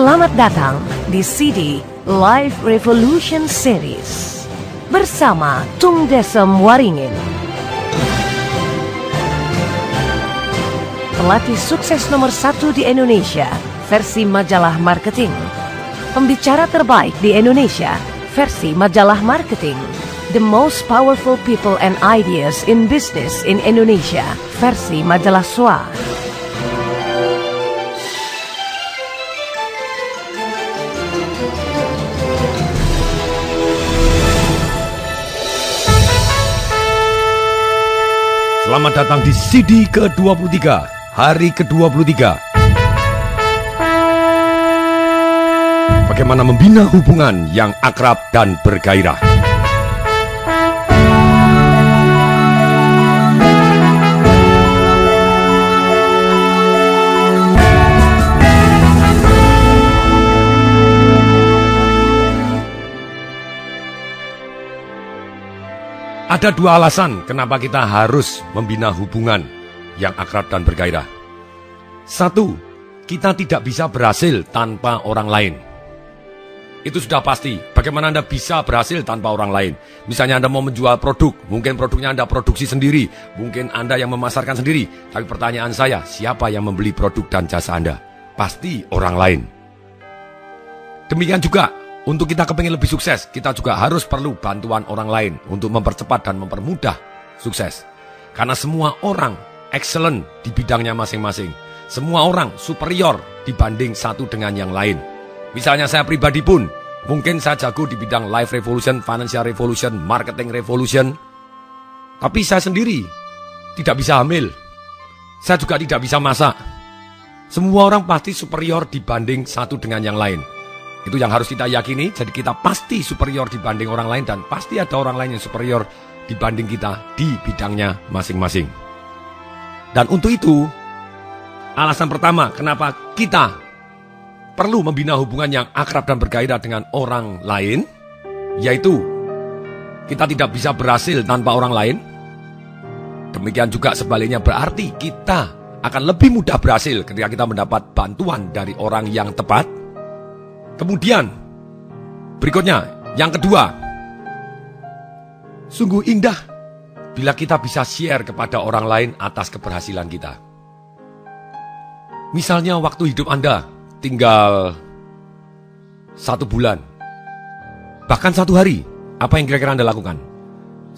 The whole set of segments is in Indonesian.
Selamat datang di CD Live Revolution Series bersama Tung Desem Waringin. Pelatih sukses nomor 1 di Indonesia versi majalah marketing. Pembicara terbaik di Indonesia versi majalah marketing. The most powerful people and ideas in business in Indonesia versi majalah SWA. Selamat datang di CD ke-23, hari ke-23. Bagaimana membina hubungan yang akrab dan bergairah. Ada dua alasan kenapa kita harus membina hubungan yang akrab dan bergairah. Satu, kita tidak bisa berhasil tanpa orang lain. Itu sudah pasti. Bagaimana Anda bisa berhasil tanpa orang lain? Misalnya Anda mau menjual produk, mungkin produknya Anda produksi sendiri, mungkin Anda yang memasarkan sendiri. Tapi pertanyaan saya, siapa yang membeli produk dan jasa Anda? Pasti orang lain. Demikian juga, untuk kita kepingin lebih sukses, kita juga harus perlu bantuan orang lain untuk mempercepat dan mempermudah sukses. Karena semua orang excellent di bidangnya masing-masing. Semua orang superior dibanding satu dengan yang lain. Misalnya saya pribadi pun, mungkin saya jago di bidang life revolution, financial revolution, marketing revolution. Tapi saya sendiri tidak bisa hamil. Saya juga tidak bisa masak. Semua orang pasti superior dibanding satu dengan yang lain. Itu yang harus kita yakini, jadi kita pasti superior dibanding orang lain dan pasti ada orang lain yang superior dibanding kita di bidangnya masing-masing. Dan untuk itu, alasan pertama kenapa kita perlu membina hubungan yang akrab dan bergairah dengan orang lain, yaitu kita tidak bisa berhasil tanpa orang lain. Demikian juga sebaliknya berarti kita akan lebih mudah berhasil ketika kita mendapat bantuan dari orang yang tepat. Kemudian, berikutnya, yang kedua, sungguh indah bila kita bisa share kepada orang lain atas keberhasilan kita. Misalnya waktu hidup Anda tinggal 1 bulan, bahkan 1 hari, apa yang kira-kira Anda lakukan?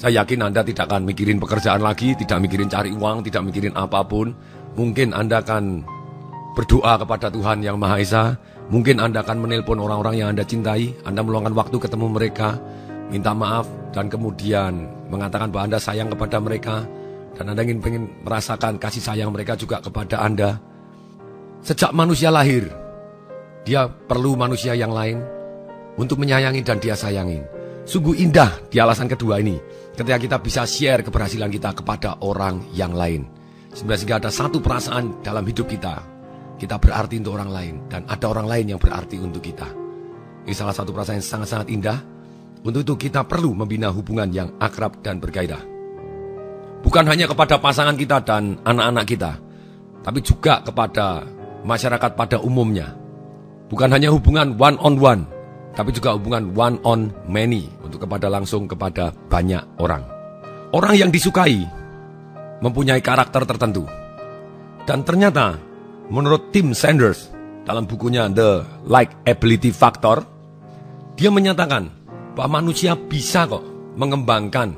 Saya yakin Anda tidak akan mikirin pekerjaan lagi, tidak mikirin cari uang, tidak mikirin apapun. Mungkin Anda akan berdoa kepada Tuhan Yang Maha Esa. Mungkin Anda akan menelpon orang-orang yang Anda cintai, Anda meluangkan waktu ketemu mereka, minta maaf, dan kemudian mengatakan bahwa Anda sayang kepada mereka, dan Anda ingin merasakan kasih sayang mereka juga kepada Anda. Sejak manusia lahir, dia perlu manusia yang lain untuk menyayangi dan dia sayangin. Sungguh indah di alasan kedua ini, ketika kita bisa share keberhasilan kita kepada orang yang lain. Sehingga ada satu perasaan dalam hidup kita berarti untuk orang lain, dan ada orang lain yang berarti untuk kita. Ini salah satu perasaan yang sangat-sangat indah. Untuk itu kita perlu membina hubungan yang akrab dan bergairah. Bukan hanya kepada pasangan kita dan anak-anak kita, tapi juga kepada masyarakat pada umumnya. Bukan hanya hubungan one on one, tapi juga hubungan one on many, untuk langsung kepada banyak orang. Orang yang disukai mempunyai karakter tertentu. Dan ternyata menurut Tim Sanders dalam bukunya The Likability Factor, dia menyatakan bahwa manusia bisa kok mengembangkan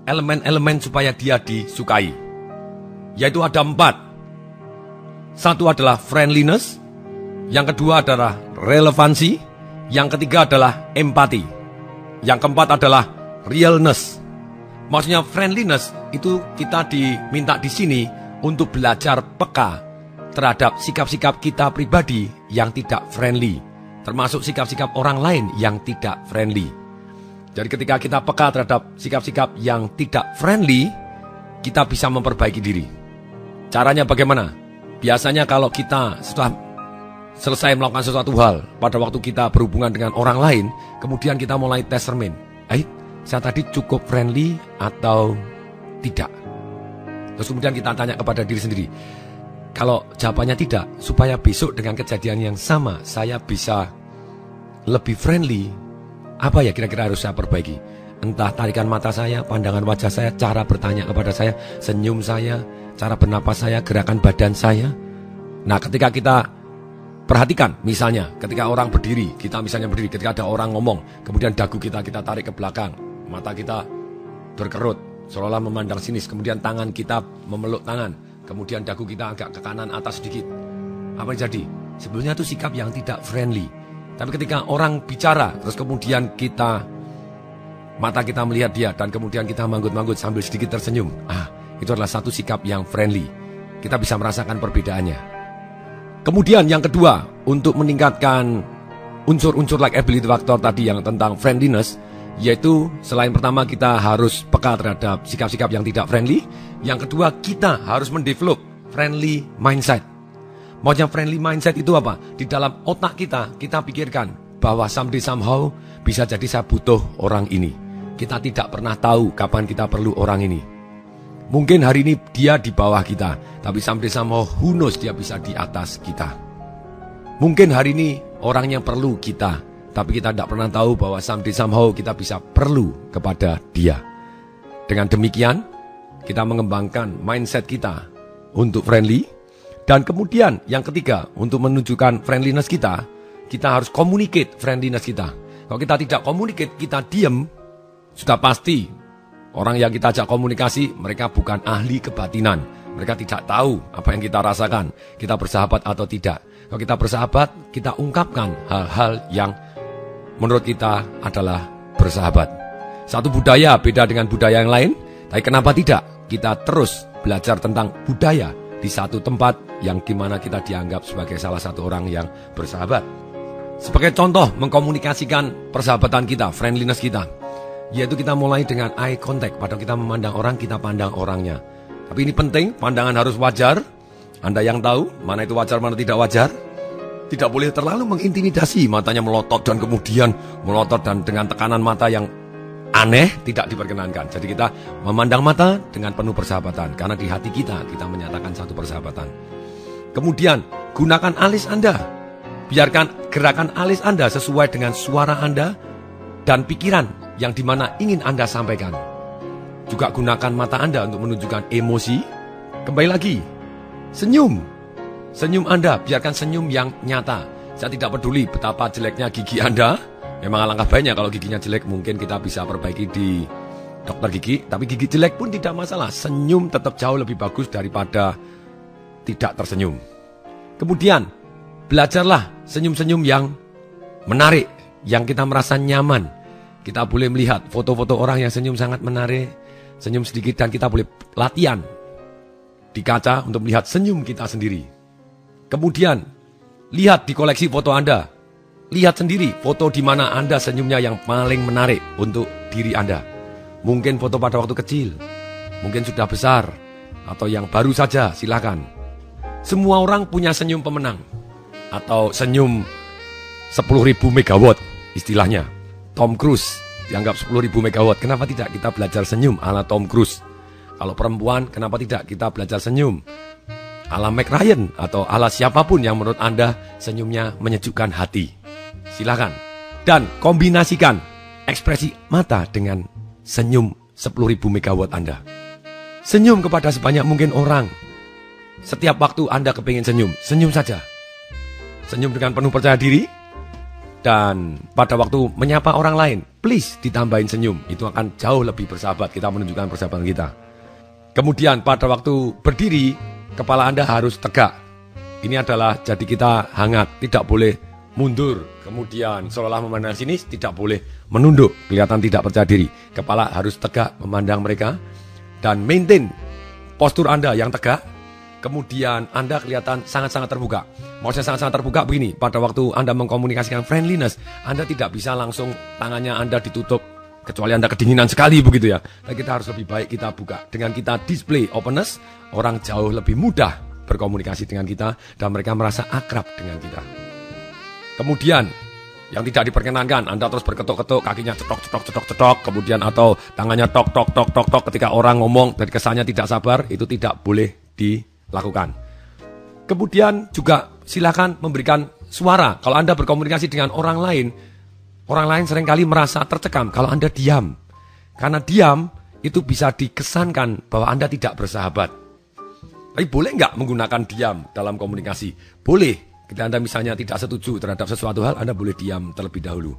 elemen-elemen supaya dia disukai. Yaitu ada 4. Satu adalah friendliness, yang kedua adalah relevansi, yang ketiga adalah empati, yang keempat adalah realness. Maksudnya friendliness itu kita diminta di sini untuk belajar peka terhadap sikap-sikap kita pribadi yang tidak friendly, termasuk sikap-sikap orang lain yang tidak friendly. Jadi ketika kita peka terhadap sikap-sikap yang tidak friendly, kita bisa memperbaiki diri. Caranya bagaimana? Biasanya kalau kita setelah selesai melakukan sesuatu hal, pada waktu kita berhubungan dengan orang lain, kemudian kita mulai tes cermin. Saya tadi cukup friendly atau tidak? Terus kemudian kita tanya kepada diri sendiri, Kalau jawabannya tidak, supaya besok dengan kejadian yang sama saya bisa lebih friendly, apa ya kira-kira harus saya perbaiki? Entah tarikan mata saya, pandangan wajah saya, cara bertanya kepada saya, senyum saya, cara bernapas saya, gerakan badan saya. Nah, ketika kita perhatikan, misalnya ketika orang berdiri, kita misalnya berdiri, ketika ada orang ngomong, kemudian dagu kita tarik ke belakang, mata kita berkerut, seolah-olah memandang sinis, kemudian tangan kita memeluk tangan, kemudian dagu kita agak ke kanan atas sedikit. Apa yang jadi? Sebetulnya itu sikap yang tidak friendly. Tapi ketika orang bicara, terus kemudian mata kita melihat dia, dan kemudian kita manggut-manggut sambil sedikit tersenyum, itu adalah satu sikap yang friendly. Kita bisa merasakan perbedaannya. Kemudian yang kedua, untuk meningkatkan unsur-unsur likability factor tadi yang tentang friendliness, yaitu selain pertama kita harus peka terhadap sikap-sikap yang tidak friendly, yang kedua kita harus mendevelop friendly mindset. Maksudnya friendly mindset itu apa? Di dalam otak kita pikirkan bahwa someday somehow bisa jadi saya butuh orang ini. Kita tidak pernah tahu kapan kita perlu orang ini. Mungkin hari ini dia di bawah kita, tapi someday somehow who knows dia bisa di atas kita. Mungkin hari ini orang yang perlu kita, tapi kita tidak pernah tahu bahwa someday somehow kita bisa perlu kepada dia. Dengan demikian, kita mengembangkan mindset kita untuk friendly. Dan kemudian yang ketiga, untuk menunjukkan friendliness kita harus communicate friendliness kita. Kalau kita tidak communicate, kita diam, sudah pasti orang yang kita ajak komunikasi, mereka bukan ahli kebatinan. Mereka tidak tahu apa yang kita rasakan, kita bersahabat atau tidak. Kalau kita bersahabat, kita ungkapkan hal-hal yang menurut kita adalah bersahabat. Satu budaya beda dengan budaya yang lain, tapi kenapa tidak? Kita terus belajar tentang budaya di satu tempat yang dimana kita dianggap sebagai salah satu orang yang bersahabat. Sebagai contoh mengkomunikasikan persahabatan kita, friendliness kita, yaitu kita mulai dengan eye contact. Pada kita memandang orang, kita pandang orangnya. Tapi ini penting, pandangan harus wajar. Anda yang tahu mana itu wajar, mana tidak wajar. Tidak boleh terlalu mengintimidasi, matanya melotot dan kemudian melotot dan dengan tekanan mata yang aneh, tidak diperkenankan. Jadi kita memandang mata dengan penuh persahabatan, karena di hati kita menyatakan satu persahabatan. Kemudian gunakan alis Anda. Biarkan gerakan alis Anda sesuai dengan suara Anda dan pikiran yang dimana ingin Anda sampaikan. Juga gunakan mata Anda untuk menunjukkan emosi. Kembali lagi, senyum. Senyum Anda, biarkan senyum yang nyata. Saya tidak peduli betapa jeleknya gigi Anda. Memang alangkah baiknya kalau giginya jelek, mungkin kita bisa perbaiki di dokter gigi. Tapi gigi jelek pun tidak masalah. Senyum tetap jauh lebih bagus daripada tidak tersenyum. Kemudian, belajarlah senyum-senyum yang menarik, yang kita merasa nyaman. Kita boleh melihat foto-foto orang yang senyum sangat menarik, senyum sedikit, dan kita boleh latihan di kaca untuk melihat senyum kita sendiri. Kemudian, lihat di koleksi foto Anda. Lihat sendiri foto di mana Anda senyumnya yang paling menarik untuk diri Anda. Mungkin foto pada waktu kecil, mungkin sudah besar, atau yang baru saja, silakan. Semua orang punya senyum pemenang, atau senyum 10.000 megawatt istilahnya. Tom Cruise dianggap 10.000 megawatt. Kenapa tidak kita belajar senyum ala Tom Cruise? Kalau perempuan, kenapa tidak kita belajar senyum ala Meg Ryan atau ala siapapun yang menurut Anda senyumnya menyejukkan hati? Silakan. Dan kombinasikan ekspresi mata dengan senyum 10.000 megawatt Anda. Senyum kepada sebanyak mungkin orang. Setiap waktu Anda kepingin senyum, senyum saja. Senyum dengan penuh percaya diri. Dan pada waktu menyapa orang lain, please ditambahin senyum. Itu akan jauh lebih bersahabat, kita menunjukkan persahabatan kita. Kemudian pada waktu berdiri, kepala Anda harus tegak. Ini adalah jadi kita hangat, tidak boleh mundur. Kemudian seolah memandang sini, tidak boleh menunduk, kelihatan tidak percaya diri. Kepala harus tegak memandang mereka. Dan maintain postur Anda yang tegak. Kemudian Anda kelihatan sangat-sangat terbuka. Maksudnya sangat-sangat terbuka begini, pada waktu Anda mengkomunikasikan friendliness, Anda tidak bisa langsung tangannya Anda ditutup, kecuali Anda kedinginan sekali begitu ya. Tapi kita harus lebih baik kita buka. Dengan kita display openness, orang jauh lebih mudah berkomunikasi dengan kita dan mereka merasa akrab dengan kita. Kemudian yang tidak diperkenankan, Anda terus berketuk-ketuk, kakinya cetok, kemudian atau tangannya tok ketika orang ngomong dan kesannya tidak sabar, itu tidak boleh dilakukan. Kemudian juga silakan memberikan suara. Kalau Anda berkomunikasi dengan orang lain seringkali merasa tercekam kalau Anda diam. Karena diam itu bisa dikesankan bahwa Anda tidak bersahabat. Tapi boleh nggak menggunakan diam dalam komunikasi? Boleh. Ketika Anda misalnya tidak setuju terhadap sesuatu hal, Anda boleh diam terlebih dahulu.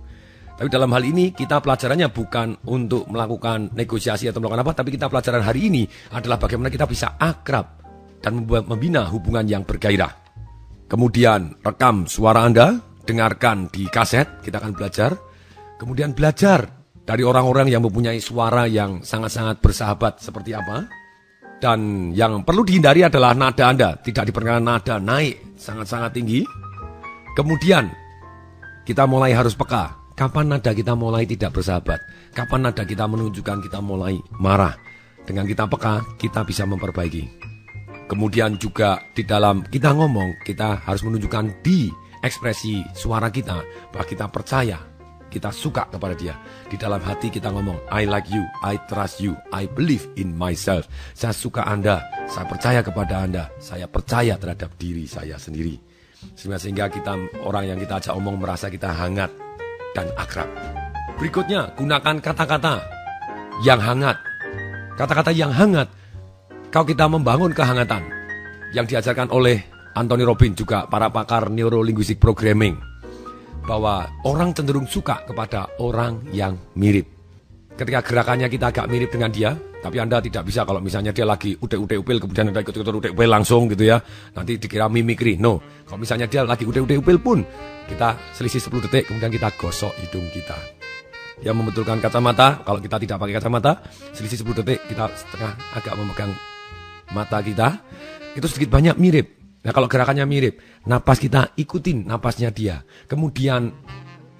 Tapi dalam hal ini kita pelajarannya bukan untuk melakukan negosiasi atau melakukan apa, tapi kita pelajaran hari ini adalah bagaimana kita bisa akrab dan membina hubungan yang bergairah. Kemudian rekam suara Anda, dengarkan di kaset, kita akan belajar. Kemudian belajar dari orang-orang yang mempunyai suara yang sangat-sangat bersahabat seperti apa. Dan yang perlu dihindari adalah nada Anda. Tidak diperkenankan nada naik sangat-sangat tinggi. Kemudian kita mulai harus peka. Kapan nada kita mulai tidak bersahabat? Kapan nada kita menunjukkan kita mulai marah? Dengan kita peka, kita bisa memperbaiki. Kemudian juga di dalam kita ngomong, kita harus menunjukkan di ekspresi suara kita bahwa kita percaya, kita suka kepada dia. Di dalam hati kita ngomong, I like you, I trust you, I believe in myself. Saya suka Anda, saya percaya kepada Anda, saya percaya terhadap diri saya sendiri. Sehingga kita, orang yang kita ajak omong merasa kita hangat dan akrab. Berikutnya, gunakan kata-kata yang hangat. Kata-kata yang hangat, kalau kita membangun kehangatan yang diajarkan oleh Anthony Robbins juga para pakar neurolinguistic programming, bahwa orang cenderung suka kepada orang yang mirip. Ketika gerakannya kita agak mirip dengan dia, tapi Anda tidak bisa kalau misalnya dia lagi ude-ude-upil, kemudian Anda ikut-ikut ude-upil langsung gitu ya, nanti dikira mimikri. No, kalau misalnya dia lagi ude-ude-upil pun, kita selisih 10 detik, kemudian kita gosok hidung kita. Yang membetulkan kacamata, kalau kita tidak pakai kacamata, selisih 10 detik, kita setengah agak memegang mata kita, itu sedikit banyak mirip. Nah kalau gerakannya mirip, napas kita ikutin napasnya dia. Kemudian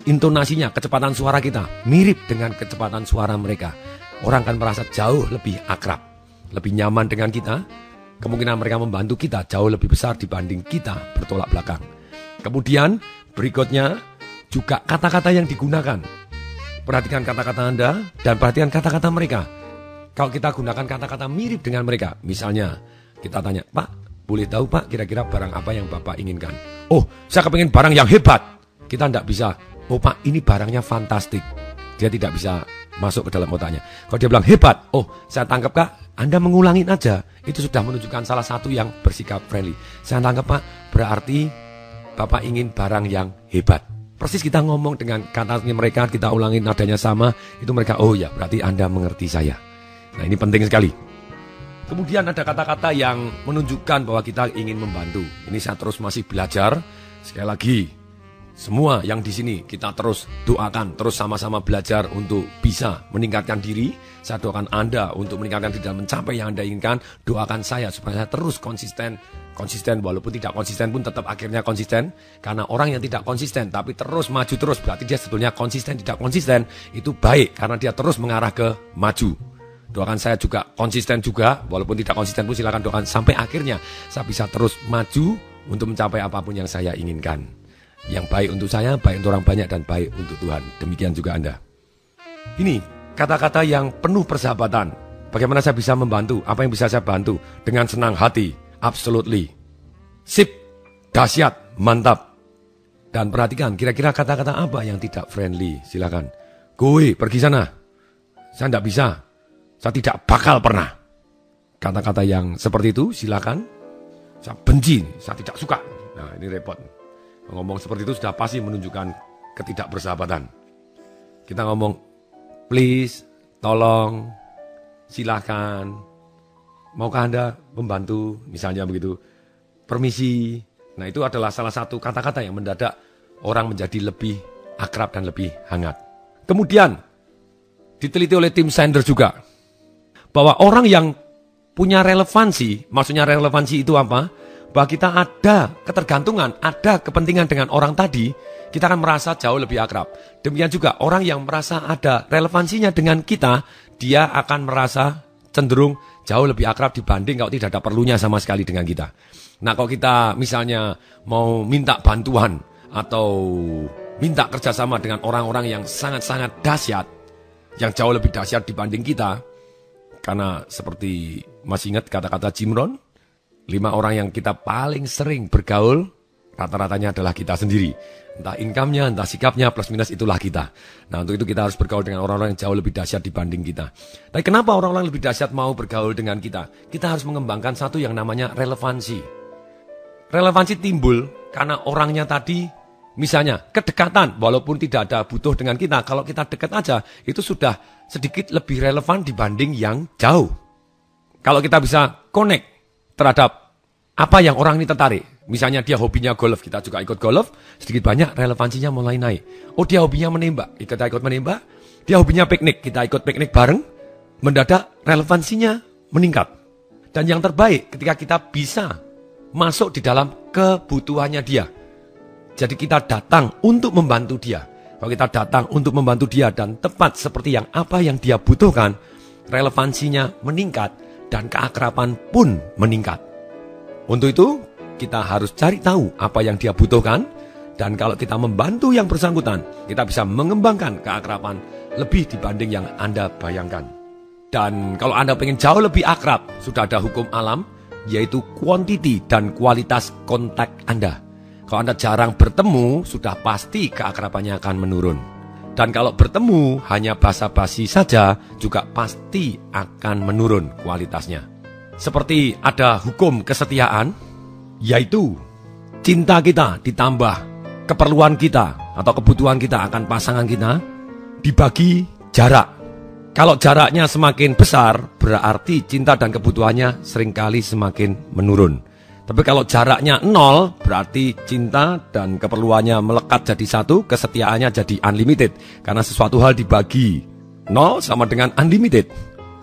intonasinya, kecepatan suara kita mirip dengan kecepatan suara mereka. Orang akan merasa jauh lebih akrab, lebih nyaman dengan kita. Kemungkinan mereka membantu kita jauh lebih besar dibanding kita bertolak belakang. Kemudian berikutnya juga kata-kata yang digunakan. Perhatikan kata-kata Anda dan perhatikan kata-kata mereka. Kalau kita gunakan kata-kata mirip dengan mereka, misalnya kita tanya, Pak, boleh tahu Pak kira-kira barang apa yang Bapak inginkan? Oh, saya kepingin barang yang hebat. Kita tidak bisa, oh Pak ini barangnya fantastik. Dia tidak bisa masuk ke dalam otaknya. Kalau dia bilang hebat, oh saya tangkap Kak, Anda mengulangin aja. Itu sudah menunjukkan salah satu yang bersikap friendly. Saya tangkap Pak, berarti Bapak ingin barang yang hebat. Persis kita ngomong dengan katanya mereka, kita ulangin nadanya sama, itu mereka, oh ya berarti Anda mengerti saya. Nah ini penting sekali. Kemudian ada kata-kata yang menunjukkan bahwa kita ingin membantu. Ini saya terus masih belajar. Sekali lagi, semua yang di sini kita terus doakan, terus sama-sama belajar untuk bisa meningkatkan diri. Saya doakan Anda untuk meningkatkan diri dan mencapai yang Anda inginkan. Doakan saya supaya saya terus konsisten walaupun tidak konsisten pun tetap akhirnya konsisten. Karena orang yang tidak konsisten tapi terus maju terus, berarti dia sebetulnya konsisten. Tidak konsisten itu baik karena dia terus mengarah ke maju. Doakan saya juga konsisten juga, walaupun tidak konsisten pun silakan doakan sampai akhirnya saya bisa terus maju untuk mencapai apapun yang saya inginkan. Yang baik untuk saya, baik untuk orang banyak, dan baik untuk Tuhan. Demikian juga Anda. Ini kata-kata yang penuh persahabatan. Bagaimana saya bisa membantu? Apa yang bisa saya bantu? Dengan senang hati. Absolutely. Sip. Dahsyat. Mantap. Dan perhatikan, kira-kira kata-kata apa yang tidak friendly? Silakan. Gue pergi sana. Saya tidak bisa. Saya tidak bakal pernah. Kata-kata yang seperti itu silakan. Saya benci, saya tidak suka. Nah ini repot. Ngomong seperti itu sudah pasti menunjukkan ketidakbersahabatan. Kita ngomong, please, tolong, silakan. Maukah Anda membantu? Misalnya begitu. Permisi. Nah itu adalah salah satu kata-kata yang mendadak orang menjadi lebih akrab dan lebih hangat. Kemudian, diteliti oleh tim Sanders juga. Bahwa orang yang punya relevansi, maksudnya relevansi itu apa? Bahwa kita ada ketergantungan, ada kepentingan dengan orang tadi, kita akan merasa jauh lebih akrab. Demikian juga orang yang merasa ada relevansinya dengan kita, dia akan merasa cenderung jauh lebih akrab dibanding kalau tidak ada perlunya sama sekali dengan kita. Nah kalau kita misalnya mau minta bantuan atau minta kerjasama dengan orang-orang yang sangat-sangat dahsyat, yang jauh lebih dahsyat dibanding kita, karena seperti masih ingat kata-kata Jim Rohn, 5 orang yang kita paling sering bergaul, rata-ratanya adalah kita sendiri. Entah income-nya, entah sikapnya, plus minus itulah kita. Nah, untuk itu kita harus bergaul dengan orang-orang yang jauh lebih dahsyat dibanding kita. Tapi kenapa orang-orang lebih dahsyat mau bergaul dengan kita? Kita harus mengembangkan satu yang namanya relevansi. Relevansi timbul karena orangnya tadi, misalnya kedekatan, walaupun tidak ada butuh dengan kita, kalau kita dekat aja, itu sudah sedikit lebih relevan dibanding yang jauh. Kalau kita bisa connect terhadap apa yang orang ini tertarik. Misalnya dia hobinya golf, kita juga ikut golf, sedikit banyak relevansinya mulai naik. Oh, dia hobinya menembak, kita ikut menembak. Dia hobinya piknik, kita ikut piknik bareng. Mendadak relevansinya meningkat. Dan yang terbaik ketika kita bisa masuk di dalam kebutuhannya dia. Jadi kita datang untuk membantu dia. Kalau kita datang untuk membantu dia dan tepat seperti apa yang dia butuhkan, relevansinya meningkat dan keakraban pun meningkat. Untuk itu, kita harus cari tahu apa yang dia butuhkan, dan kalau kita membantu yang bersangkutan, kita bisa mengembangkan keakraban lebih dibanding yang Anda bayangkan. Dan kalau Anda pengen jauh lebih akrab, sudah ada hukum alam, yaitu quantity dan kualitas kontak Anda. Kalau Anda jarang bertemu, sudah pasti keakrabannya akan menurun. Dan kalau bertemu hanya basa-basi saja, juga pasti akan menurun kualitasnya. Seperti ada hukum kesetiaan, yaitu cinta kita ditambah keperluan kita atau kebutuhan kita akan pasangan kita dibagi jarak. Kalau jaraknya semakin besar, berarti cinta dan kebutuhannya seringkali semakin menurun. Tapi kalau jaraknya 0, berarti cinta dan keperluannya melekat jadi satu, kesetiaannya jadi unlimited. Karena sesuatu hal dibagi 0 sama dengan unlimited.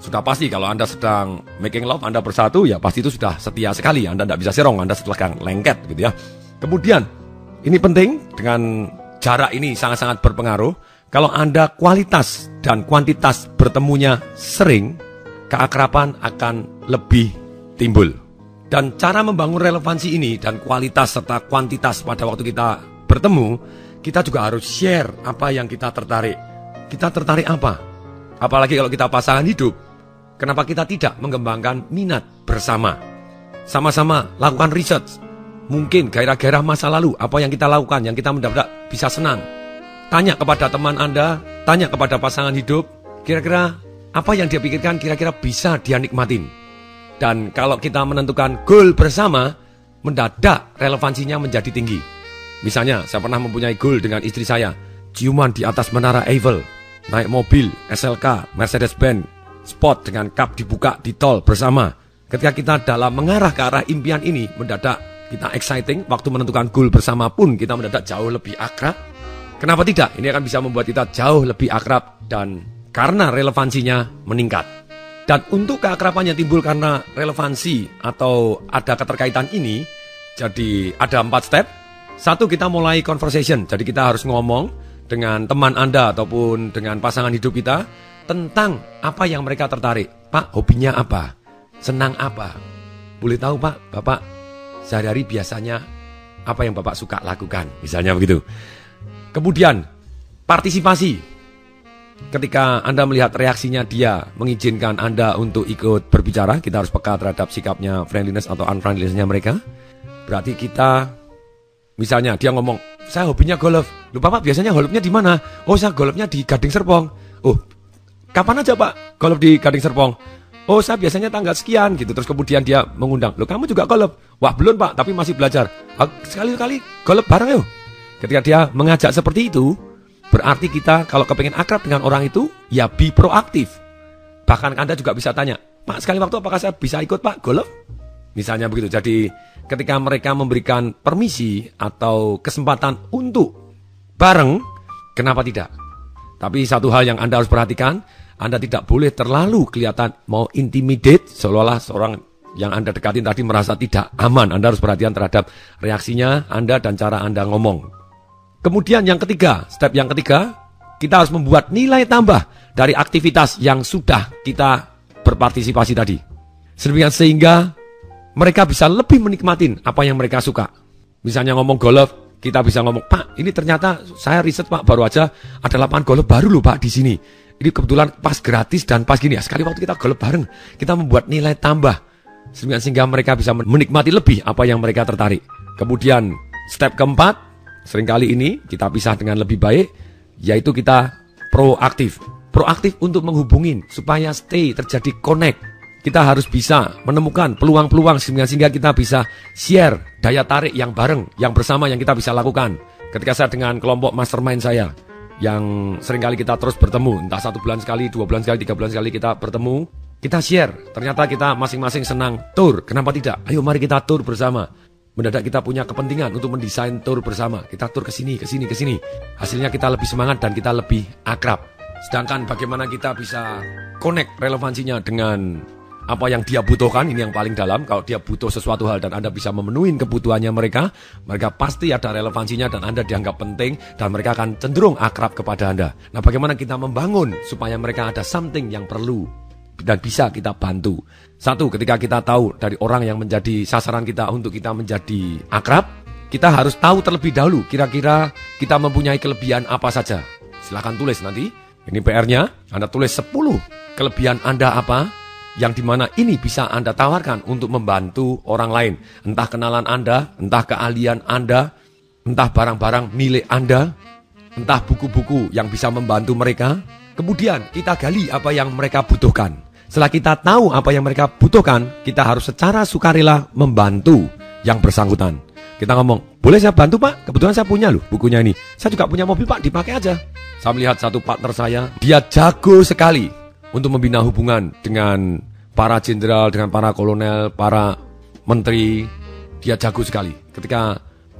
Sudah pasti kalau Anda sedang making love, Anda bersatu, ya pasti itu sudah setia sekali. Anda tidak bisa serong, Anda sedang lengket gitu ya. Kemudian, ini penting, dengan jarak ini sangat-sangat berpengaruh. Kalau Anda kualitas dan kuantitas bertemunya sering, keakraban akan lebih timbul. Dan cara membangun relevansi ini dan kualitas serta kuantitas pada waktu kita bertemu, kita juga harus share apa yang kita tertarik. Kita tertarik apa? Apalagi kalau kita pasangan hidup, kenapa kita tidak mengembangkan minat bersama? Sama-sama lakukan research. Mungkin gairah-gairah masa lalu, apa yang kita lakukan, yang kita mendapat bisa senang. Tanya kepada teman Anda, tanya kepada pasangan hidup, kira-kira apa yang dia pikirkan kira-kira bisa dia nikmatin. Dan kalau kita menentukan goal bersama, mendadak relevansinya menjadi tinggi. Misalnya, saya pernah mempunyai goal dengan istri saya, ciuman di atas menara Eiffel, naik mobil, SLK, Mercedes-Benz, spot dengan kap dibuka di tol bersama. Ketika kita dalam mengarah ke arah impian ini, mendadak kita exciting, waktu menentukan goal bersama pun kita mendadak jauh lebih akrab. Kenapa tidak? Ini akan bisa membuat kita jauh lebih akrab dan karena relevansinya meningkat. Dan untuk keakrabannya timbul karena relevansi atau ada keterkaitan ini, jadi ada 4 step. 1, kita mulai conversation. Jadi kita harus ngomong dengan teman Anda ataupun dengan pasangan hidup kita tentang apa yang mereka tertarik. Pak, hobinya apa? Senang apa? Boleh tahu Pak, Bapak sehari-hari biasanya apa yang Bapak suka lakukan? Misalnya begitu. Kemudian, partisipasi. Ketika Anda melihat reaksinya dia mengizinkan Anda untuk ikut berbicara, kita harus peka terhadap sikapnya friendliness atau unfriendliness-nya mereka. Berarti kita, misalnya dia ngomong, saya hobinya golf. Loh Bapak biasanya golfnya di mana? Oh saya golfnya di Gading Serpong. Oh kapan aja Pak golf di Gading Serpong? Oh saya biasanya tanggal sekian gitu. Terus kemudian dia mengundang, loh kamu juga golf? Wah belum Pak, tapi masih belajar. Sekali-kali golf bareng yuk. Ketika dia mengajak seperti itu, berarti kita kalau kepengen akrab dengan orang itu, ya be proaktif. Bahkan Anda juga bisa tanya, Pak sekali waktu apakah saya bisa ikut Pak golf? Misalnya begitu. Jadi ketika mereka memberikan permisi atau kesempatan untuk bareng, kenapa tidak? Tapi satu hal yang Anda harus perhatikan, Anda tidak boleh terlalu kelihatan mau intimidate, seolah-olah seorang yang Anda dekatin tadi merasa tidak aman. Anda harus perhatian terhadap reaksinya Anda dan cara Anda ngomong. Kemudian yang ketiga, step yang ketiga, kita harus membuat nilai tambah dari aktivitas yang sudah kita berpartisipasi tadi. Sehingga mereka bisa lebih menikmatin apa yang mereka suka. Misalnya ngomong golf, kita bisa ngomong, Pak, ini ternyata saya riset Pak, baru aja ada lapangan golf baru loh Pak di sini. Ini kebetulan pas gratis dan pas gini ya. Sekali waktu kita golf bareng, kita membuat nilai tambah. sehingga mereka bisa menikmati lebih apa yang mereka tertarik. Kemudian step keempat, seringkali ini kita pisah dengan lebih baik, yaitu kita proaktif. Proaktif untuk menghubungin supaya terjadi connect. Kita harus bisa menemukan peluang-peluang sehingga kita bisa share daya tarik yang bareng, yang bersama yang kita bisa lakukan. Ketika saya dengan kelompok mastermind saya, yang seringkali kita terus bertemu, entah 1 bulan sekali, 2 bulan sekali, 3 bulan sekali kita bertemu, kita share. Ternyata kita masing-masing senang tour. Kenapa tidak? Ayo mari kita tour bersama. Mendadak kita punya kepentingan untuk mendesain tour bersama. Kita tour ke sini, ke sini, ke sini. Hasilnya kita lebih semangat dan kita lebih akrab. Sedangkan bagaimana kita bisa connect relevansinya dengan apa yang dia butuhkan, ini yang paling dalam. Kalau dia butuh sesuatu hal dan Anda bisa memenuhi kebutuhannya mereka pasti ada relevansinya dan Anda dianggap penting dan mereka akan cenderung akrab kepada Anda. Nah, bagaimana kita membangun supaya mereka ada something yang perlu dan bisa kita bantu. Satu, ketika kita tahu dari orang yang menjadi sasaran kita untuk kita menjadi akrab, kita harus tahu terlebih dahulu kira-kira kita mempunyai kelebihan apa saja. Silahkan tulis nanti, ini PR-nya, Anda tulis 10 kelebihan Anda apa, yang dimana ini bisa Anda tawarkan untuk membantu orang lain. Entah kenalan Anda, entah keahlian Anda, entah barang-barang milik Anda, entah buku-buku yang bisa membantu mereka. Kemudian kita gali apa yang mereka butuhkan. Setelah kita tahu apa yang mereka butuhkan, kita harus secara sukarela membantu yang bersangkutan. Kita ngomong, boleh saya bantu Pak? Kebetulan saya punya loh bukunya ini. Saya juga punya mobil Pak, dipakai aja. Saya melihat satu partner saya, dia jago sekali untuk membina hubungan dengan para jenderal, dengan para kolonel, para menteri. Dia jago sekali.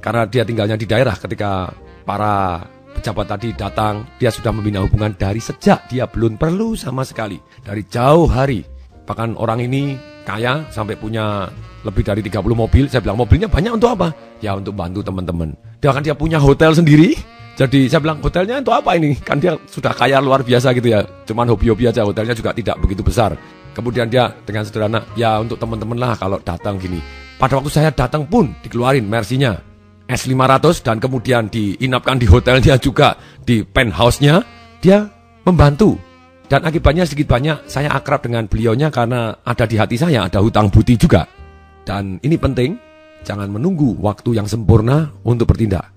Karena dia tinggalnya di daerah, ketika para pejabat tadi datang, dia sudah membina hubungan dari sejak dia belum perlu sama sekali. Dari jauh hari. Bahkan orang ini kaya sampai punya lebih dari 30 mobil. Saya bilang, mobilnya banyak untuk apa? Ya untuk bantu teman-teman. Dia punya hotel sendiri. Jadi saya bilang, hotelnya untuk apa ini? Kan dia sudah kaya luar biasa gitu ya. Cuman hobi-hobi aja, hotelnya juga tidak begitu besar. Kemudian dia dengan sederhana, ya untuk teman-teman lah kalau datang gini. Pada waktu saya datang pun dikeluarin Mercy-nya S500 dan kemudian diinapkan di hotelnya juga, di penthouse-nya. Dia membantu. Dan akibatnya sedikit banyak saya akrab dengan beliaunya karena ada di hati saya, ada hutang budi juga. Dan ini penting, jangan menunggu waktu yang sempurna untuk bertindak.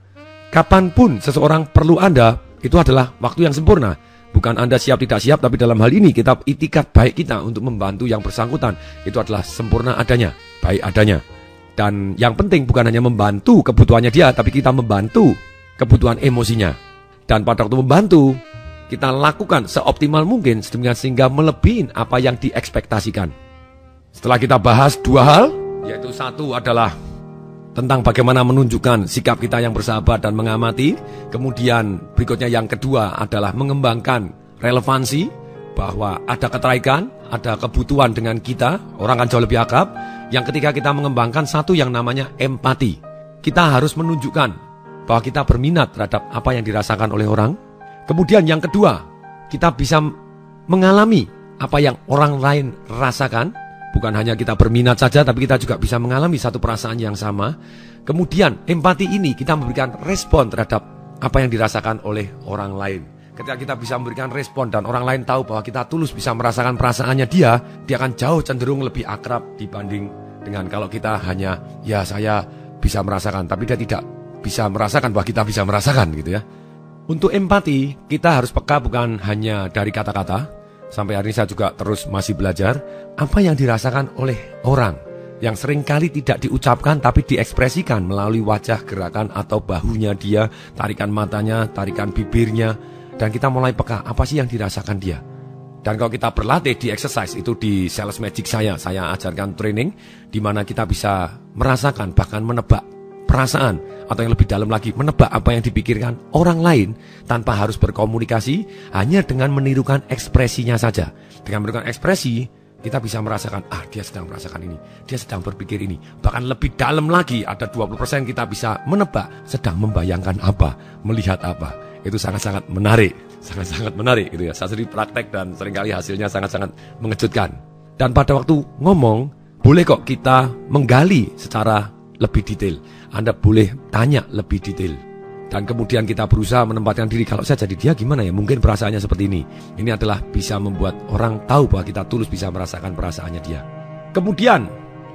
Kapanpun seseorang perlu Anda, itu adalah waktu yang sempurna. Bukan Anda siap tidak siap, tapi dalam hal ini kita itikat baik kita untuk membantu yang bersangkutan. Itu adalah sempurna adanya, baik adanya. Dan yang penting bukan hanya membantu kebutuhannya dia, tapi kita membantu kebutuhan emosinya. Dan pada waktu membantu, kita lakukan seoptimal mungkin sehingga melebihi apa yang diekspektasikan. Setelah kita bahas 2 hal, yaitu satu adalah tentang bagaimana menunjukkan sikap kita yang bersahabat dan mengamati. Kemudian berikutnya yang kedua adalah mengembangkan relevansi, bahwa ada keterkaitan, ada kebutuhan dengan kita, orang akan jauh lebih akrab. Yang ketiga kita mengembangkan satu yang namanya empati. Kita harus menunjukkan bahwa kita berminat terhadap apa yang dirasakan oleh orang. Kemudian yang kedua, kita bisa mengalami apa yang orang lain rasakan. Bukan hanya kita berminat saja, tapi kita juga bisa mengalami satu perasaan yang sama. Kemudian empati ini kita memberikan respon terhadap apa yang dirasakan oleh orang lain. Ketika kita bisa memberikan respon dan orang lain tahu bahwa kita tulus bisa merasakan perasaannya dia akan jauh cenderung lebih akrab dibanding dengan kalau kita hanya, ya saya bisa merasakan, tapi dia tidak bisa merasakan bahwa kita bisa merasakan gitu ya. Untuk empati, kita harus peka bukan hanya dari kata-kata. Sampai hari ini saya juga terus masih belajar apa yang dirasakan oleh orang yang seringkali tidak diucapkan tapi diekspresikan melalui wajah, gerakan atau bahunya dia, tarikan matanya, tarikan bibirnya. Dan kita mulai peka apa sih yang dirasakan dia. Dan kalau kita berlatih di exercise, itu di Sales Magic saya ajarkan training di mana kita bisa merasakan bahkan menebak perasaan, atau yang lebih dalam lagi menebak apa yang dipikirkan orang lain tanpa harus berkomunikasi, hanya dengan menirukan ekspresinya saja. Dengan menirukan ekspresi, kita bisa merasakan, dia sedang merasakan ini, dia sedang berpikir ini. Bahkan lebih dalam lagi, ada 20% kita bisa menebak sedang membayangkan apa, melihat apa. Itu sangat-sangat menarik, sangat-sangat menarik gitu ya. Saya sendiri praktek dan seringkali hasilnya sangat-sangat mengejutkan. Dan pada waktu ngomong, boleh kok kita menggali secara lebih detail. Anda boleh tanya lebih detail. Dan kemudian kita berusaha menempatkan diri, kalau saya jadi dia gimana ya? Mungkin perasaannya seperti ini. Ini adalah bisa membuat orang tahu bahwa kita tulus bisa merasakan perasaannya dia. Kemudian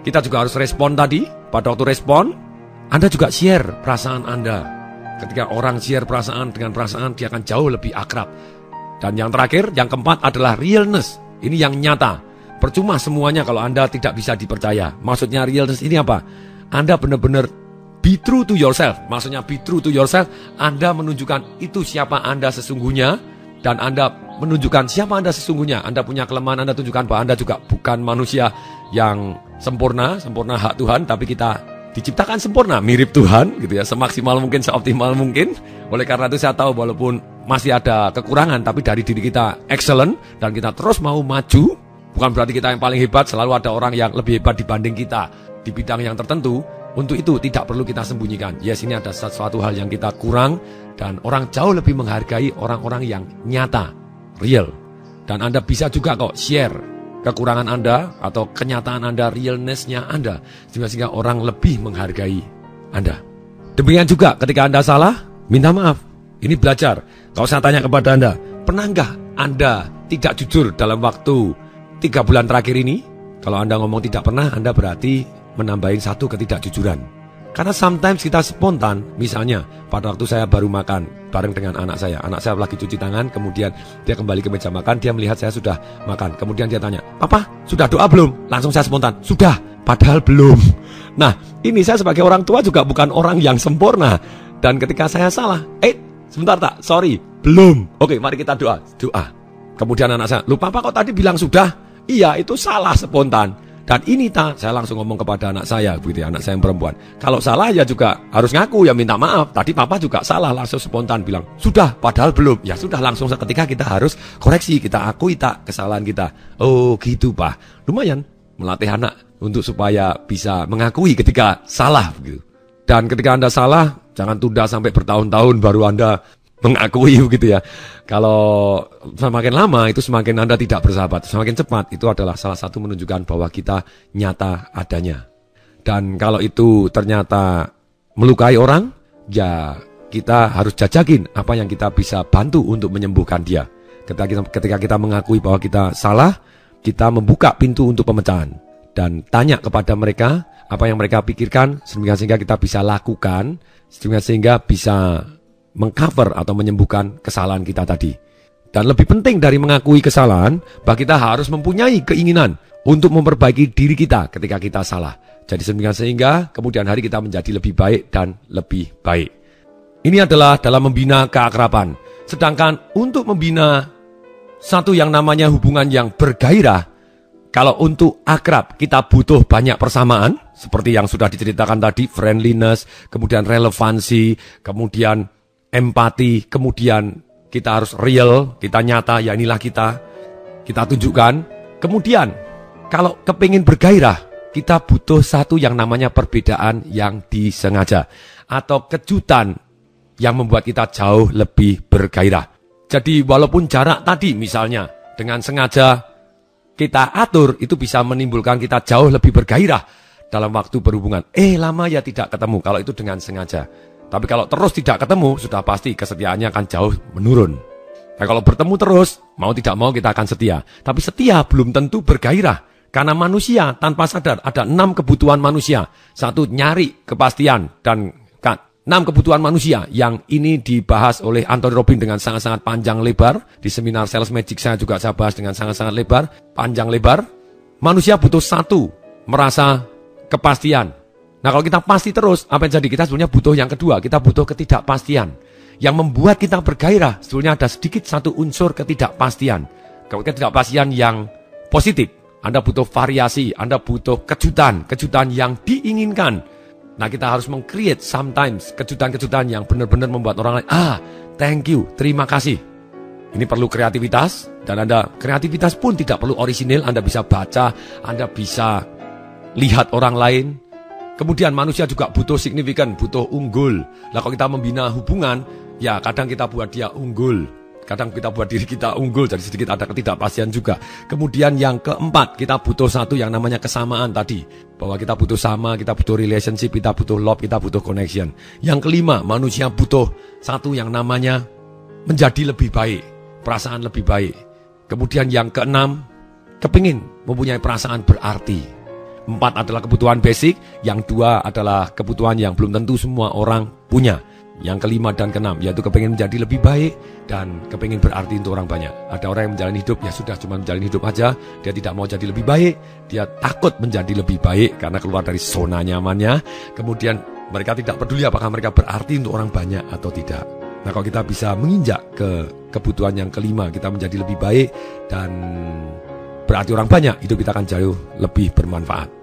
kita juga harus respon tadi. Pada waktu respon, Anda juga share perasaan Anda. Ketika orang share perasaan dengan perasaan, dia akan jauh lebih akrab. Dan yang terakhir, yang keempat adalah realness. Ini yang nyata. Percuma semuanya kalau Anda tidak bisa dipercaya. Maksudnya realness ini apa? Anda benar-benar be true to yourself. Maksudnya be true to yourself, Anda menunjukkan itu siapa Anda sesungguhnya. Dan Anda menunjukkan siapa Anda sesungguhnya. Anda punya kelemahan, Anda tunjukkan bahwa Anda juga bukan manusia yang sempurna hak Tuhan, tapi kita diciptakan sempurna, mirip Tuhan gitu ya, semaksimal mungkin, seoptimal mungkin. Oleh karena itu saya tahu walaupun masih ada kekurangan, tapi dari diri kita excellent dan kita terus mau maju. Bukan berarti kita yang paling hebat, selalu ada orang yang lebih hebat dibanding kita di bidang yang tertentu. Untuk itu tidak perlu kita sembunyikan. Yes, ini ada sesuatu hal yang kita kurang dan orang jauh lebih menghargai orang-orang yang nyata, real. Dan Anda bisa juga kok share kekurangan Anda atau kenyataan Anda, realness-nya Anda, sehingga orang lebih menghargai Anda. Demikian juga ketika Anda salah, minta maaf. Ini belajar. Kalau saya tanya kepada Anda, pernahkah Anda tidak jujur dalam waktu 3 bulan terakhir ini? Kalau Anda ngomong tidak pernah, Anda berarti menambahin 1 ketidakjujuran. Karena sometimes kita spontan, misalnya pada waktu saya baru makan bareng dengan anak saya lagi cuci tangan, kemudian dia kembali ke meja makan, dia melihat saya sudah makan, kemudian dia tanya, "Papa, sudah doa belum?" Langsung saya spontan, "Sudah," padahal belum. Nah, ini saya sebagai orang tua juga bukan orang yang sempurna. Dan ketika saya salah, sebentar tak, sorry, belum. Oke, mari kita doa. Kemudian anak saya, "Loh Papa kok tadi bilang sudah?" Iya, itu salah spontan. Dan ini saya langsung ngomong kepada anak saya, begitu ya, anak saya yang perempuan. Kalau salah ya juga harus ngaku, ya minta maaf. Tadi Papa juga salah, langsung spontan bilang, "Sudah," padahal belum. Ya sudah, langsung seketika kita harus koreksi, kita akui kesalahan kita. Oh gitu Pak. Lumayan melatih anak untuk supaya bisa mengakui ketika salah begitu. Dan ketika Anda salah, jangan tunda sampai bertahun-tahun baru Anda mengakui begitu ya. Kalau semakin lama itu semakin Anda tidak bersahabat. Semakin cepat itu adalah salah satu menunjukkan bahwa kita nyata adanya. Dan kalau itu ternyata melukai orang, ya kita harus jajakin apa yang kita bisa bantu untuk menyembuhkan dia. Ketika kita mengakui bahwa kita salah, kita membuka pintu untuk pemecahan. Dan tanya kepada mereka apa yang mereka pikirkan, sehingga kita bisa lakukan, sehingga bisa mengcover atau menyembuhkan kesalahan kita tadi. Dan lebih penting dari mengakui kesalahan, bahwa kita harus mempunyai keinginan untuk memperbaiki diri kita ketika kita salah. Jadi sehingga kemudian hari kita menjadi lebih baik dan lebih baik. Ini adalah dalam membina keakraban. Sedangkan untuk membina satu yang namanya hubungan yang bergairah, kalau untuk akrab kita butuh banyak persamaan, seperti yang sudah diceritakan tadi, friendliness, kemudian relevansi, kemudian empati, kemudian kita harus real, kita nyata, ya inilah kita tunjukkan. Kemudian kalau kepingin bergairah, kita butuh satu yang namanya perbedaan yang disengaja atau kejutan yang membuat kita jauh lebih bergairah. Jadi walaupun jarak tadi misalnya dengan sengaja kita atur, itu bisa menimbulkan kita jauh lebih bergairah dalam waktu berhubungan. Lama ya tidak ketemu kalau itu dengan sengaja. Tapi kalau terus tidak ketemu, sudah pasti kesetiaannya akan jauh menurun. Nah, kalau bertemu terus, mau tidak mau kita akan setia. Tapi setia belum tentu bergairah. Karena manusia tanpa sadar, ada 6 kebutuhan manusia. 1, nyari kepastian. Dan 6 kebutuhan manusia yang ini dibahas oleh Anthony Robbins dengan sangat-sangat panjang lebar. Di seminar Sales Magic saya juga saya bahas dengan sangat-sangat lebar, panjang lebar. Manusia butuh 1, merasa kepastian. Nah kalau kita pasti terus, apa yang jadi? Kita sebenarnya butuh yang kedua, kita butuh ketidakpastian. Yang membuat kita bergairah, sebetulnya ada sedikit 1 unsur ketidakpastian. Ketidakpastian yang positif. Anda butuh variasi, Anda butuh kejutan yang diinginkan. Nah kita harus meng-create sometimes kejutan-kejutan yang benar-benar membuat orang lain, thank you, terima kasih. Ini perlu kreativitas, dan kreativitas pun tidak perlu orisinil. Anda bisa baca, Anda bisa lihat orang lain. Kemudian manusia juga butuh signifikan, butuh unggul. Nah kalau kita membina hubungan, ya kadang kita buat dia unggul, kadang kita buat diri kita unggul, jadi sedikit ada ketidakpastian juga. Kemudian yang keempat, kita butuh 1 yang namanya kesamaan tadi. Bahwa kita butuh sama, kita butuh relationship, kita butuh love, kita butuh connection. Yang kelima, manusia butuh 1 yang namanya menjadi lebih baik, perasaan lebih baik. Kemudian yang keenam, kepingin mempunyai perasaan berarti. 4 adalah kebutuhan basic, yang 2 adalah kebutuhan yang belum tentu semua orang punya. Yang kelima dan keenam, yaitu kepengen menjadi lebih baik dan kepengen berarti untuk orang banyak. Ada orang yang menjalani hidup, ya sudah cuma menjalani hidup aja, dia tidak mau jadi lebih baik, dia takut menjadi lebih baik karena keluar dari zona nyamannya. Kemudian mereka tidak peduli apakah mereka berarti untuk orang banyak atau tidak. Nah, kalau kita bisa menginjak ke kebutuhan yang kelima, kita menjadi lebih baik dan berarti orang banyak, hidup kita akan jauh lebih bermanfaat.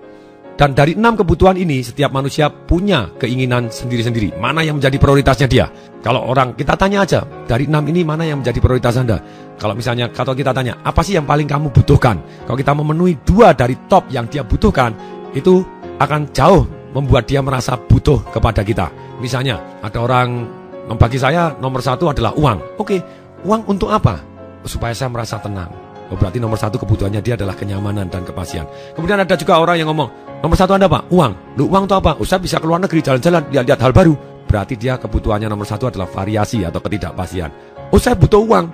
Dan dari 6 kebutuhan ini, setiap manusia punya keinginan sendiri-sendiri. Mana yang menjadi prioritasnya dia? Kalau orang, kita tanya aja, dari 6 ini mana yang menjadi prioritas Anda? Kalau misalnya, kalau kita tanya, apa sih yang paling kamu butuhkan? Kalau kita memenuhi 2 dari top yang dia butuhkan, itu akan jauh membuat dia merasa butuh kepada kita. Misalnya, ada orang, bagi saya nomor 1 adalah uang. Oke, uang untuk apa? Supaya saya merasa tenang. Berarti nomor 1 kebutuhannya dia adalah kenyamanan dan kepastian. Kemudian ada juga orang yang ngomong, nomor 1 Anda apa? Uang. Loh, uang itu apa? Saya bisa keluar negeri, jalan-jalan, lihat-lihat hal baru. Berarti dia kebutuhannya nomor 1 adalah variasi atau ketidakpastian. Saya butuh uang.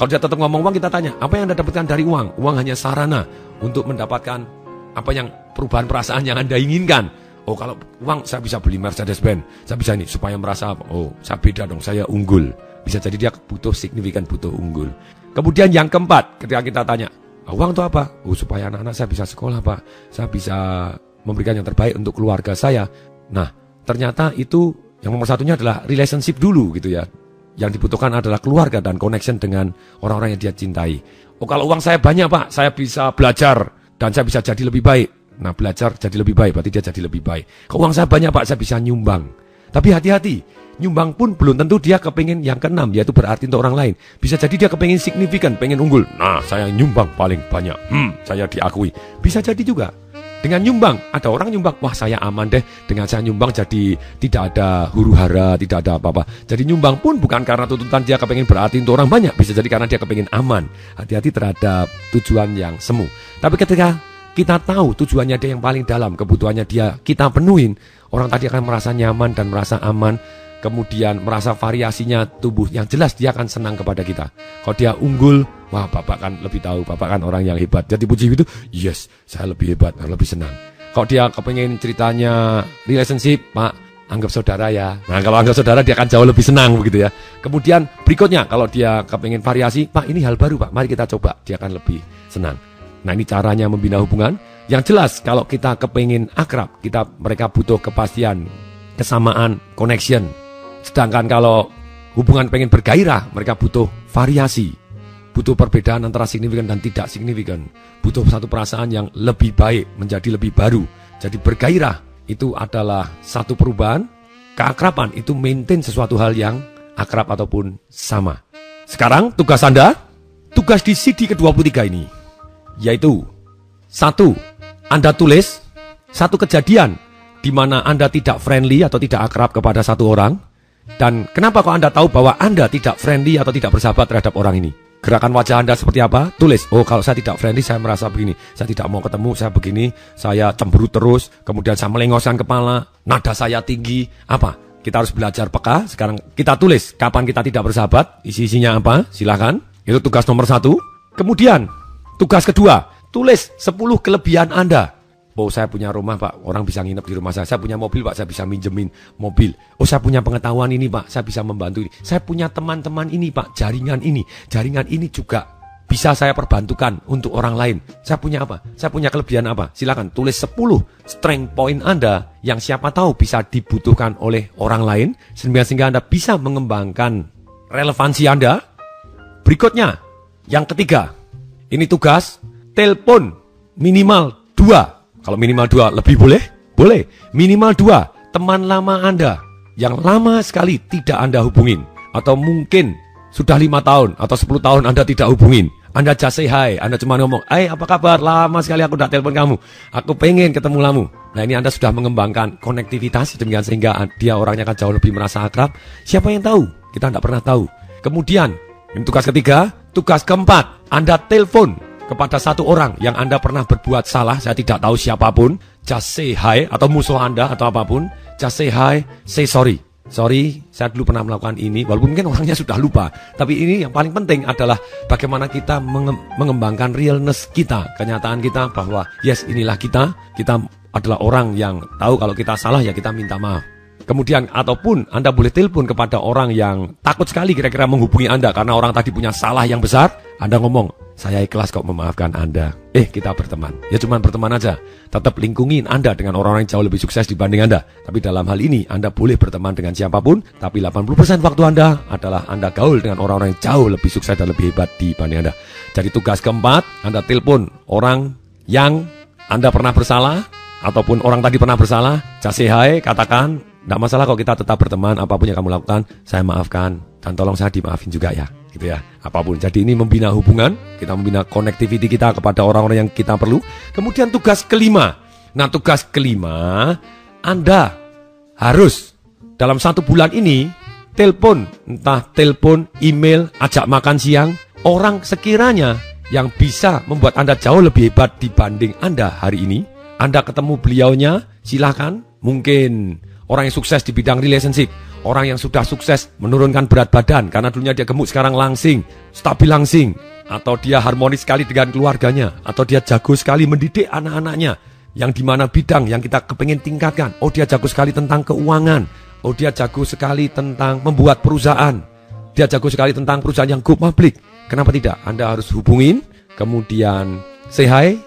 Kalau dia tetap ngomong uang, kita tanya, apa yang Anda dapatkan dari uang? Uang hanya sarana untuk mendapatkan apa yang perubahan perasaan yang Anda inginkan. Kalau uang saya bisa beli Mercedes-Benz, saya bisa ini supaya merasa saya beda dong, saya unggul. Bisa jadi dia butuh signifikan, butuh unggul. Kemudian yang keempat, ketika kita tanya, uang itu apa? Supaya anak-anak saya bisa sekolah, Pak. Saya bisa memberikan yang terbaik untuk keluarga saya. Nah, ternyata itu yang nomor 1-nya adalah relationship dulu gitu ya. Yang dibutuhkan adalah keluarga dan connection dengan orang-orang yang dia cintai. Kalau uang saya banyak, Pak, saya bisa belajar dan saya bisa jadi lebih baik. Nah, belajar jadi lebih baik, berarti dia jadi lebih baik. Kalau uang saya banyak, Pak, saya bisa nyumbang. Tapi hati-hati, nyumbang pun belum tentu dia kepengen yang keenam, yaitu berarti untuk orang lain. Bisa jadi dia kepengen signifikan, pengen unggul. Nah, saya nyumbang paling banyak, saya diakui. Bisa jadi juga dengan nyumbang, ada orang nyumbang, wah saya aman deh, dengan saya nyumbang jadi tidak ada huru hara, tidak ada apa-apa. Jadi nyumbang pun bukan karena tuntutan dia kepengen berarti untuk orang banyak, bisa jadi karena dia kepengen aman. Hati-hati terhadap tujuan yang semu. Tapi ketika kita tahu tujuannya dia yang paling dalam, kebutuhannya dia kita penuhin, orang tadi akan merasa nyaman dan merasa aman. Kemudian merasa variasinya tubuh yang jelas, dia akan senang kepada kita. Kalau dia unggul, wah Bapak kan lebih tahu, Bapak kan orang yang hebat. Jadi puji itu, yes, saya lebih hebat, lebih senang. Kalau dia kepengen ceritanya relationship, Pak, anggap saudara ya. Nah, kalau anggap saudara dia akan jauh lebih senang begitu ya. Kemudian berikutnya, kalau dia kepengen variasi, Pak ini hal baru Pak, mari kita coba, dia akan lebih senang. Nah, ini caranya membina hubungan. Yang jelas, kalau kita kepengen akrab, mereka butuh kepastian, kesamaan, connection. Sedangkan kalau hubungan pengen bergairah, mereka butuh variasi, butuh perbedaan antara signifikan dan tidak signifikan, butuh satu perasaan yang lebih baik, menjadi lebih baru. Jadi bergairah itu adalah satu perubahan, keakraban itu maintain sesuatu hal yang akrab ataupun sama. Sekarang tugas Anda, tugas di CD ke-23 ini, yaitu 1, Anda tulis satu kejadian di mana Anda tidak friendly atau tidak akrab kepada satu orang. Dan kenapa kok Anda tahu bahwa Anda tidak friendly atau tidak bersahabat terhadap orang ini? Gerakan wajah Anda seperti apa? Tulis, kalau saya tidak friendly, saya merasa begini. Saya tidak mau ketemu, saya begini. Saya cemberut terus, kemudian saya melengoskan kepala, nada saya tinggi. Apa? Kita harus belajar peka. Sekarang kita tulis, kapan kita tidak bersahabat, isi-isinya apa? Silakan. Itu tugas nomor 1. Kemudian, tugas kedua, tulis 10 kelebihan Anda. Saya punya rumah Pak, orang bisa nginep di rumah saya. Saya punya mobil Pak, saya bisa minjemin mobil. Saya punya pengetahuan ini Pak, saya bisa membantu ini. Saya punya teman-teman ini Pak, jaringan ini juga bisa saya perbantukan untuk orang lain. Saya punya apa? Saya punya kelebihan apa? Silakan tulis 10 strength point Anda yang siapa tahu bisa dibutuhkan oleh orang lain, sehingga Anda bisa mengembangkan relevansi Anda. Berikutnya, yang ketiga, ini tugas, telepon minimal 2. Kalau minimal 2 lebih boleh? Boleh. Minimal 2 teman lama Anda yang lama sekali tidak Anda hubungin, atau mungkin sudah 5 tahun atau 10 tahun Anda tidak hubungin. Anda just say hi, Anda cuma ngomong, apa kabar? Lama sekali aku tidak telepon kamu, aku pengen ketemu kamu. Nah, ini Anda sudah mengembangkan konektivitas dengan sehingga dia orangnya akan jauh lebih merasa akrab. Siapa yang tahu? Kita tidak pernah tahu. Kemudian, ini tugas ketiga. Tugas keempat, Anda telepon kepada satu orang yang Anda pernah berbuat salah, saya tidak tahu siapapun, just say hi, atau musuh Anda atau apapun, just say hi, say sorry. sorry, saya dulu pernah melakukan ini, walaupun mungkin orangnya sudah lupa. Tapi ini yang paling penting adalah bagaimana kita mengembangkan realness kita, kenyataan kita bahwa yes, inilah kita adalah orang yang tahu kalau kita salah, ya kita minta maaf. Kemudian ataupun Anda boleh telepon kepada orang yang takut sekali kira-kira menghubungi Anda karena orang tadi punya salah yang besar. Anda ngomong, saya ikhlas kok memaafkan Anda. Kita berteman. Ya cuma berteman aja. Tetap lingkungin Anda dengan orang-orang yang jauh lebih sukses dibanding Anda. Tapi dalam hal ini Anda boleh berteman dengan siapapun, tapi 80% waktu Anda adalah Anda gaul dengan orang-orang yang jauh lebih sukses dan lebih hebat dibanding Anda. Jadi tugas keempat, Anda telepon orang yang Anda pernah bersalah, ataupun orang tadi pernah bersalah, just say hi, katakan, tidak masalah kok kita tetap berteman, apapun yang kamu lakukan, saya maafkan, dan tolong saya dimaafin juga ya, gitu ya, apapun. Jadi ini membina hubungan, kita membina connectivity kita kepada orang-orang yang kita perlu. Kemudian tugas kelima, tugas kelima, Anda harus dalam 1 bulan ini, telepon, entah telepon, email, ajak makan siang, orang sekiranya yang bisa membuat Anda jauh lebih hebat dibanding Anda hari ini. Anda ketemu beliaunya, silakan. Mungkin orang yang sukses di bidang relationship, orang yang sudah sukses menurunkan berat badan karena dulunya dia gemuk sekarang langsing, stabil langsing, atau dia harmonis sekali dengan keluarganya, atau dia jago sekali mendidik anak-anaknya, yang dimana bidang yang kita kepengen tingkatkan. Oh, dia jago sekali tentang keuangan, oh dia jago sekali tentang membuat perusahaan, dia jago sekali tentang perusahaan yang go public. Kenapa tidak? Anda harus hubungin, kemudian say hi,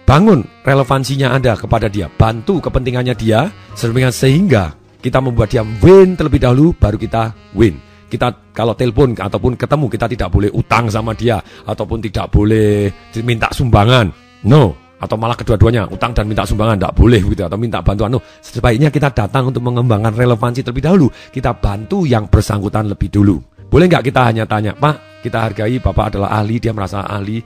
bangun relevansinya Anda kepada dia, bantu kepentingannya dia, sehingga kita membuat dia win terlebih dahulu, baru kita win. Kita kalau telepon ataupun ketemu, kita tidak boleh utang sama dia, ataupun tidak boleh minta sumbangan, no. Atau malah kedua-duanya, utang dan minta sumbangan, tidak boleh gitu, atau minta bantuan, no. Sebaiknya kita datang untuk mengembangkan relevansi terlebih dahulu, kita bantu yang bersangkutan lebih dulu. Boleh nggak kita hanya tanya, Pak, kita hargai Bapak adalah ahli, dia merasa ahli,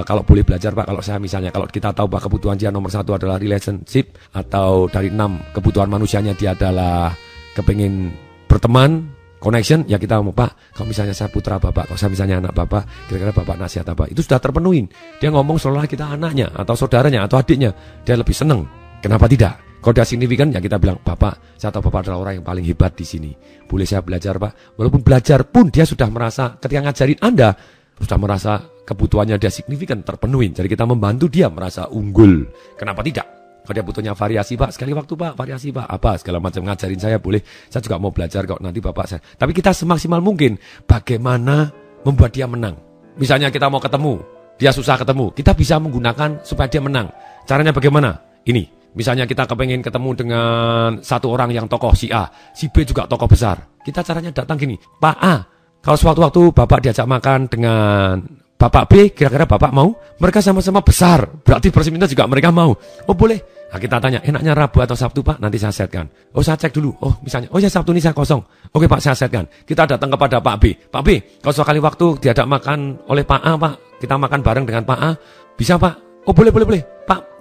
kalau boleh belajar Pak, kalau saya misalnya, kalau kita tahu bahwa kebutuhan dia nomor 1 adalah relationship, atau dari 6 kebutuhan manusianya dia adalah kepingin berteman, connection, ya kita mau, Pak, kalau misalnya saya putra Bapak, kalau saya misalnya anak Bapak, kira-kira Bapak nasihat apa? Itu sudah terpenuhin. Dia ngomong seolah kita anaknya, atau saudaranya, atau adiknya, dia lebih seneng. Kenapa tidak? Kalau dia signifikan, ya kita bilang, Bapak, saya tahu Bapak adalah orang yang paling hebat di sini. Boleh saya belajar, Pak? Walaupun belajar pun dia sudah merasa, ketika ngajarin Anda, sudah merasa kebutuhannya dia signifikan, terpenuhi. Jadi kita membantu dia merasa unggul. Kenapa tidak? Kalau dia butuhnya variasi, Pak, sekali waktu, Pak, variasi, Pak, apa, segala macam ngajarin saya, boleh. Saya juga mau belajar kok, nanti Bapak saya. Tapi kita semaksimal mungkin, bagaimana membuat dia menang. Misalnya kita mau ketemu, dia susah ketemu, kita bisa menggunakan supaya dia menang. Caranya bagaimana? Ini. Misalnya kita kepengen ketemu dengan satu orang yang tokoh si A, si B juga tokoh besar. Kita caranya datang gini, Pak A, kalau sewaktu-waktu Bapak diajak makan dengan Bapak B, kira-kira Bapak mau? Mereka sama-sama besar, berarti bersimilar juga mereka mau. Oh boleh. Nah kita tanya, enaknya Rabu atau Sabtu Pak? Nanti saya setkan. Oh saya cek dulu. Oh misalnya, oh ya Sabtu ini saya kosong. Oke Pak, saya setkan. Kita datang kepada Pak B. Pak B, kalau sekali waktu diajak makan oleh Pak A Pak, kita makan bareng dengan Pak A, bisa Pak? Oh boleh.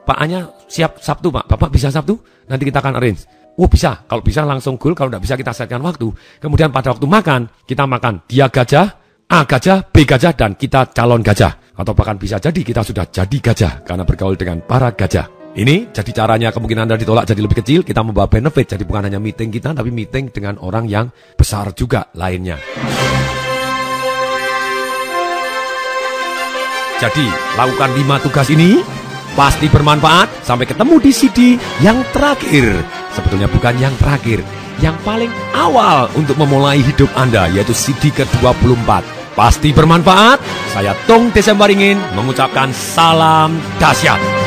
Pak A-nya siap Sabtu Pak, Bapak bisa Sabtu? Nanti kita akan arrange. Oh bisa, kalau bisa langsung goal, kalau tidak bisa kita setkan waktu. Kemudian pada waktu makan, kita makan dia gajah, A gajah, B gajah, dan kita calon gajah. Atau bahkan bisa jadi kita sudah jadi gajah, karena bergaul dengan para gajah. Ini jadi caranya, kemungkinan Anda ditolak jadi lebih kecil, kita membawa benefit. Jadi bukan hanya meeting kita, tapi meeting dengan orang yang besar juga lainnya. Jadi, lakukan 5 tugas ini, pasti bermanfaat. Sampai ketemu di CD yang terakhir. Sebetulnya bukan yang terakhir, yang paling awal untuk memulai hidup Anda, yaitu CD ke-24. Pasti bermanfaat. Saya Tung Desembaringin mengucapkan salam dahsyat.